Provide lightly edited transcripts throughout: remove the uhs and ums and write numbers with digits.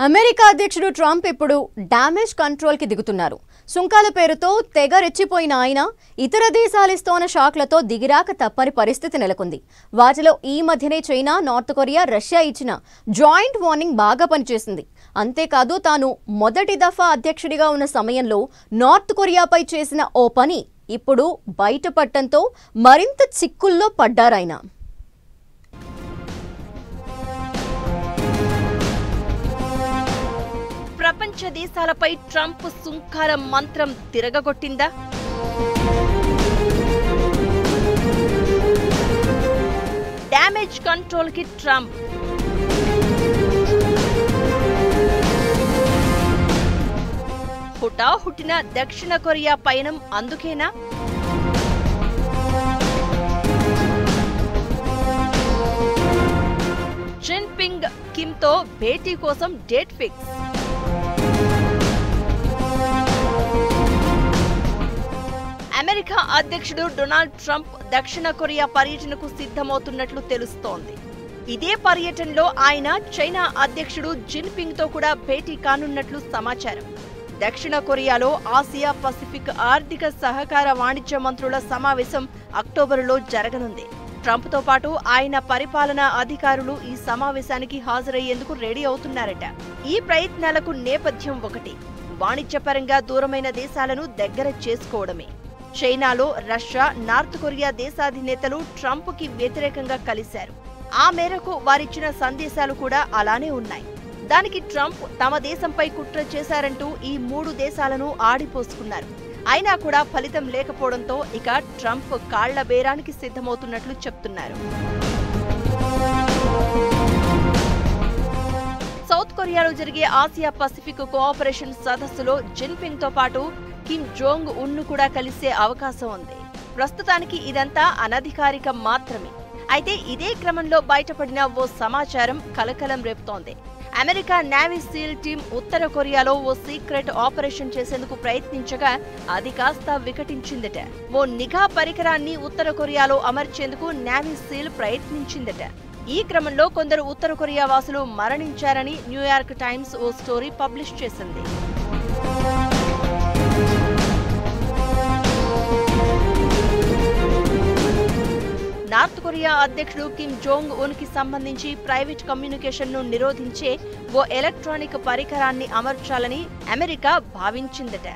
America అధ్యక్షుడు Trump ఇప్పుడు damage control కి దిగుతున్నారు. సుంకాల పేరుతో తెగ రెచ్చిపోయిన ఆయన ఇతర దేశాలు ఇస్తున్న షాక్లతో దిగిరాక తప్పని పరిస్థితి నెలకొంది. వాటిలో ఈ మధ్యనే చైనా, నార్త్ కొరియా, రష్యా ఇచ్చిన జాయింట్ వార్నింగ్ బాగా పనిచేసింది. అంతేకాదు తాను మొదటి దఫా అధ్యక్షుడిగా ఉన్న సమయంలో నార్త్ కొరియాపై చేసిన ఓ పని ఇప్పుడు బయటపడటంతో మరింత చిక్కుల్లో పడ్డారాయన. ప్రపంచ దేశాలపై ట్రంప్ సుంకాల మంత్రం తిరగగొట్టిందా? డ్యామేజ్ కంట్రోల్ కి ట్రంప్ హుటాహుటిన దక్షిణ కొరియా పయనం అందుకేనా? జిన్పింగ్ కిమ్ తో భేటీ కోసం డేట్ ఫిక్స్. అమెరికా అధ్యక్షుడు డొనాల్డ్ ట్రంప్ దక్షిణ కొరియా పర్యటనకు సిద్ధమవుతున్నట్లు తెలుస్తోంది. ఇదే పర్యటనలో ఆయన చైనా అధ్యక్షుడు జిన్పింగ్ తో కూడా భేటీ కానున్నట్లు సమాచారం. దక్షిణ కొరియాలో ఆసియా పసిఫిక్ ఆర్థిక సహకార వాణిజ్య మంత్రుల సమావేశం అక్టోబరులో జరగనుంది. ట్రంప్ తో పాటు ఆయన పరిపాలనా అధికారులు ఈ సమావేశానికి హాజరయ్యేందుకు రెడీ అవుతున్నారట. ఈ ప్రయత్నాలకు నేపథ్యం ఒకటి, వాణిజ్యపరంగా దూరమైన దేశాలను దగ్గర చేసుకోవడమే. చైనాలో రష్యా, నార్త్ కొరియా దేశాధినేతలు ట్రంప్ కి వ్యతిరేకంగా కలిశారు. ఆ మేరకు వారిచ్చిన సందేశాలు కూడా అలానే ఉన్నాయి. దానికి ట్రంప్ తమ దేశంపై కుట్ర చేశారంటూ ఈ మూడు దేశాలను ఆడిపోసుకున్నారు. అయినా కూడా ఫలితం లేకపోవడంతో ఇక ట్రంప్ కాళ్ల బేరానికి సిద్ధమవుతున్నట్లు చెప్తున్నారు. సౌత్ కొరియాలో జరిగే ఆసియా పసిఫిక్ కోఆపరేషన్ సదస్సులో జిన్పింగ్ తో పాటు కిమ్ జోంగ్ ఉన్ కూడా కలిసే అవకాశం ఉంది. ప్రస్తుతానికి ఇదంతా అనధికారికం మాత్రమే. అయితే ఇదే క్రమంలో బయటపడిన ఓ సమాచారం కలకలం రేపుతోంది. అమెరికా నేవీ సీల్ టీం ఉత్తర కొరియాలో ఓ సీక్రెట్ ఆపరేషన్ చేసేందుకు ప్రయత్నించగా అది కాస్త వికటించిందట. ఓ నిఘా పరికరాన్ని ఉత్తర కొరియాలో అమర్చేందుకు నేవీ సీల్ ప్రయత్నించిందట. ఈ క్రమంలో కొందరు ఉత్తర కొరియా వాసులు మరణించారని న్యూయార్క్ టైమ్స్ ఓ స్టోరీ పబ్లిష్ చేసింది. నార్త్ కొరియా అధ్యక్షుడు కిమ్ జోంగ్ ఉన్ కి సంబంధించి ప్రైవేట్ కమ్యూనికేషన్ ను నిరోధించే ఓ ఎలక్ట్రానిక్ పరికరాన్ని అమర్చాలని అమెరికా భావించిందట.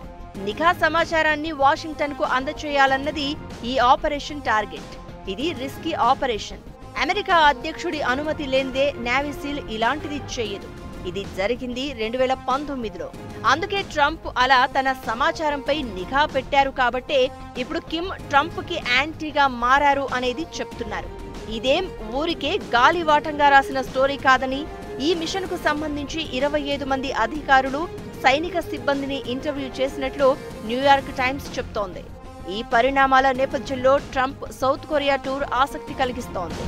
నిఘా సమాచారాన్ని వాషింగ్టన్ కు అందచేయాలన్నది ఈ ఆపరేషన్ టార్గెట్. ఇది రిస్కీ ఆపరేషన్. అమెరికా అధ్యక్షుడి అనుమతి లేనిదే నేవీ సీల్ ఇలాంటిది చేయదు. ఇది జరిగింది 2019లో. అందుకే ట్రంప్ అలా తన సమాచారంపై నిఘా పెట్టారు కాబట్టే ఇప్పుడు కిమ్ ట్రంప్ కి యాంటీగా మారారు అనేది చెప్తున్నారు. ఇదేం ఊరికే గాలివాటంగా రాసిన స్టోరీ కాదని, ఈ మిషన్ కు సంబంధించి 25 మంది అధికారులు, సైనిక సిబ్బందిని ఇంటర్వ్యూ చేసినట్లు న్యూయార్క్ టైమ్స్ చెప్తోంది. ఈ పరిణామాల నేపథ్యంలో ట్రంప్ సౌత్ కొరియా టూర్ ఆసక్తి కలిగిస్తోంది.